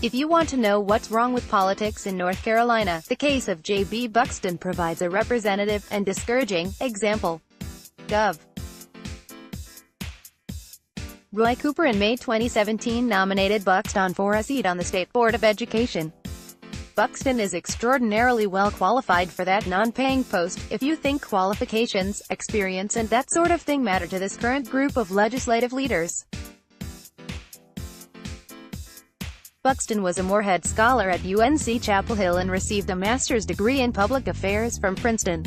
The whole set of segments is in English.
If you want to know what's wrong with politics in North Carolina, the case of J.B. Buxton provides a representative and discouraging example. Gov. Roy Cooper in May 2017 nominated Buxton for a seat on the State Board of Education. Buxton is extraordinarily well qualified for that non-paying post, if you think qualifications, experience and that sort of thing matter to this current group of legislative leaders. Buxton was a Morehead Scholar at UNC-Chapel Hill and received a master's degree in public affairs from Princeton.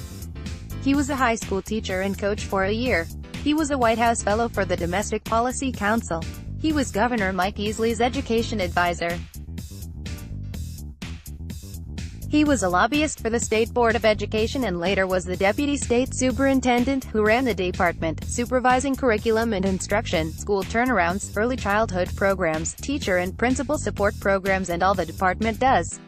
He was a high school teacher and coach for a year. He was a White House Fellow for the Domestic Policy Council. He was Governor Mike Easley's education advisor. He was a lobbyist for the State Board of Education and later was the Deputy State Superintendent who ran the department, supervising curriculum and instruction, school turnarounds, early childhood programs, teacher and principal support programs and all the department does.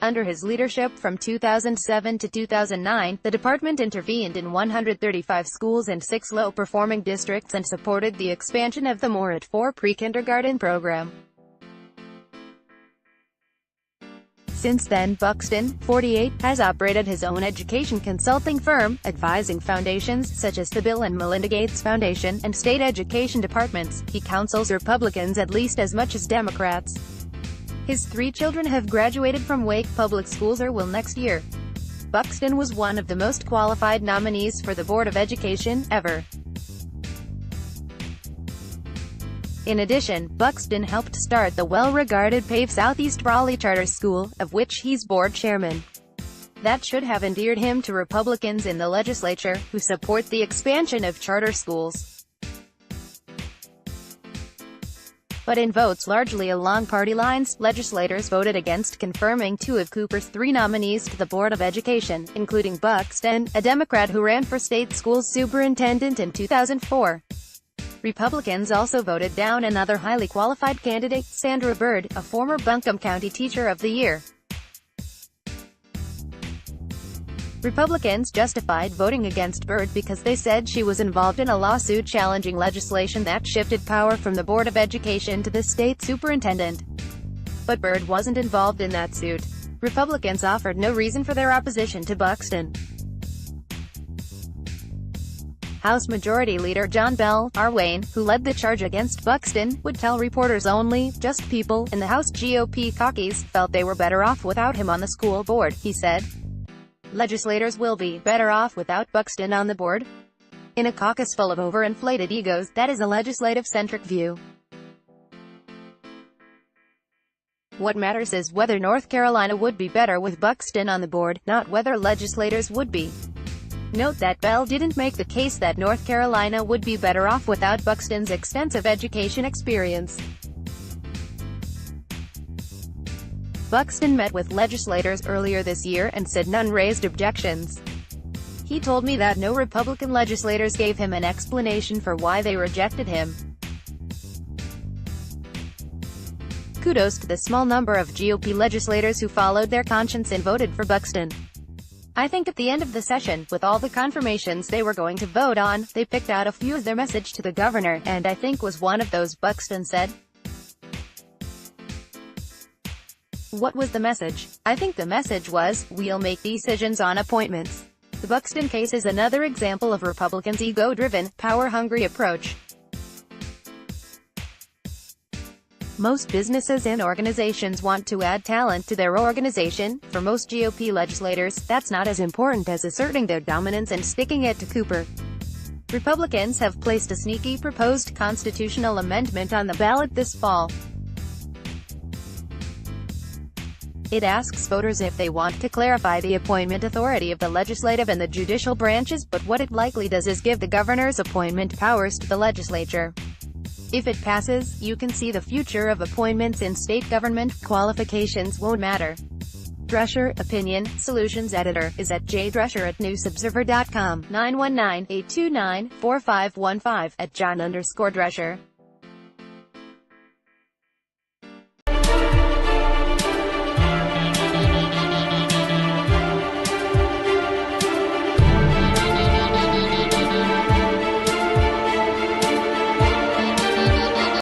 Under his leadership from 2007 to 2009, the department intervened in 135 schools and 6 low-performing districts and supported the expansion of the More at 4 pre-kindergarten program. Since then, Buxton, 48, has operated his own education consulting firm, advising foundations such as the Bill and Melinda Gates Foundation, and state education departments. He counsels Republicans at least as much as Democrats. His 3 children have graduated from Wake Public Schools or will next year. Buxton was one of the most qualified nominees for the Board of Education, ever. In addition, Buxton helped start the well-regarded PAVE Southeast Raleigh Charter School, of which he's board chairman. That should have endeared him to Republicans in the legislature, who support the expansion of charter schools. But in votes largely along party lines, legislators voted against confirming 2 of Cooper's 3 nominees to the Board of Education, including Buxton, a Democrat who ran for state schools superintendent in 2004. Republicans also voted down another highly qualified candidate, Sandra Byrd, a former Buncombe County Teacher of the Year. Republicans justified voting against Byrd because they said she was involved in a lawsuit challenging legislation that shifted power from the Board of Education to the state superintendent. But Byrd wasn't involved in that suit. Republicans offered no reason for their opposition to Buxton. House Majority Leader John Bell, R. Wayne, who led the charge against Buxton, would tell reporters only, "Just people in the House GOP caucus felt they were better off without him on the school board," he said. Legislators will be better off without Buxton on the board. In a caucus full of overinflated egos, that is a legislative-centric view. What matters is whether North Carolina would be better with Buxton on the board, not whether legislators would be. Note that Bell didn't make the case that North Carolina would be better off without Buxton's extensive education experience. Buxton met with legislators earlier this year and said none raised objections. He told me that no Republican legislators gave him an explanation for why they rejected him. Kudos to the small number of GOP legislators who followed their conscience and voted for Buxton. I think at the end of the session, with all the confirmations they were going to vote on, they picked out a few as their message to the governor, and I think was one of those, Buxton said. What was the message? I think the message was, we'll make decisions on appointments. The Buxton case is another example of Republicans' ego-driven, power-hungry approach. Most businesses and organizations want to add talent to their organization. For most GOP legislators, that's not as important as asserting their dominance and sticking it to Cooper. Republicans have placed a sneaky proposed constitutional amendment on the ballot this fall. It asks voters if they want to clarify the appointment authority of the legislative and the judicial branches, but what it likely does is give the governor's appointment powers to the legislature. If it passes, you can see the future of appointments in state government. Qualifications won't matter. Drescher, Opinion Solutions Editor, is at jdrescher@newsobserver.com, 919-829-4515, at John_Drescher.